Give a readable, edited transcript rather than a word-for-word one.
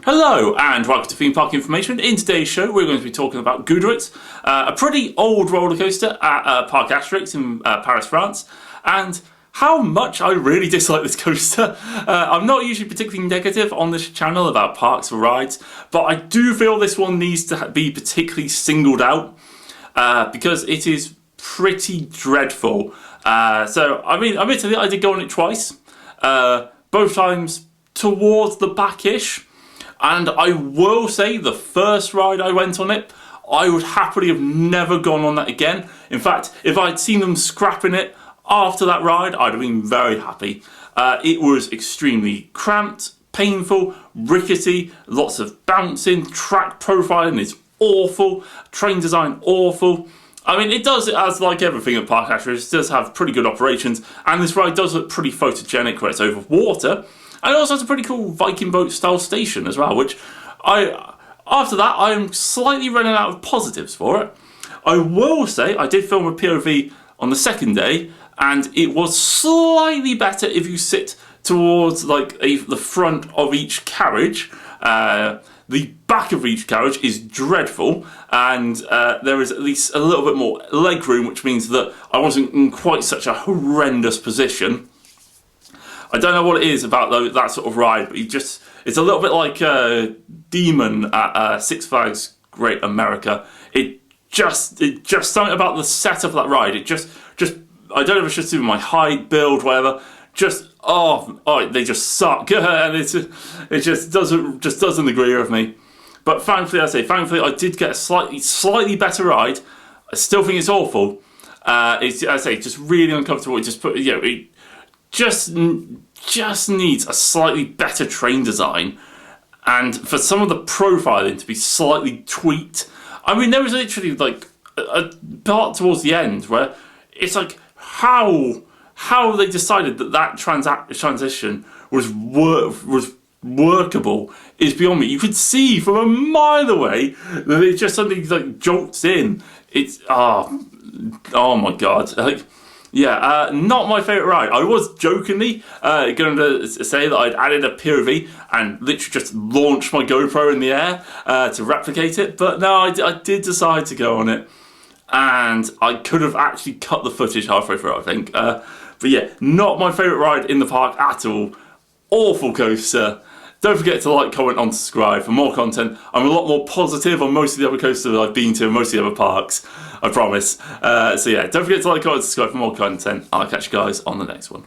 Hello and welcome to Theme Park Information. In today's show we're going to be talking about Goudurix, a pretty old roller coaster at Parc Goudurix in Paris, France, and how much I really dislike this coaster. I'm not usually particularly negative on this channel about parks or rides, but I do feel this one needs to be particularly singled out because it is pretty dreadful. So I mean, admittedly I did go on it twice, both times towards the back-ish. And I will say the first ride I went on it, I would happily have never gone on that again. In fact, if I'd seen them scrapping it after that ride, I'd have been very happy. It was extremely cramped, painful, rickety, lots of bouncing, track profiling is awful, train design awful. I mean, it does, as like everything at Parc Goudurix, it does have pretty good operations, and this ride does look pretty photogenic where it's over water. And it also has a pretty cool Viking boat style station as well, which after that, I am slightly running out of positives for it. I will say I did film a POV on the second day, and it was slightly better if you sit towards like the front of each carriage. The back of each carriage is dreadful, and there is at least a little bit more leg room, which means that I wasn't in quite such a horrendous position. I don't know what it is about that sort of ride, but it's a little bit like Demon at Six Flags Great America. It just something about the setup of that ride. It just I don't know if it's just my height, build, whatever. They just suck, and it just doesn't agree with me. But thankfully, I did get a slightly better ride. I still think it's awful. It's just really uncomfortable. It just needs a slightly better train design, and for some of the profiling to be slightly tweaked. I mean, there was literally like a part towards the end where it's like how they decided that transition was workable is beyond me. You could see from a mile away that it just suddenly like jolts in. It's oh my god, like. Yeah, not my favourite ride. I was jokingly going to say that I'd added a POV and literally just launched my GoPro in the air to replicate it, but no, I did decide to go on it, and I could have actually cut the footage halfway through, I think. But yeah, not my favourite ride in the park at all. Awful coaster. Don't forget to like, comment, and subscribe for more content. I'm a lot more positive on most of the other coasters I've been to and most of the other parks, I promise. So yeah, don't forget to like, comment, and subscribe for more content. I'll catch you guys on the next one.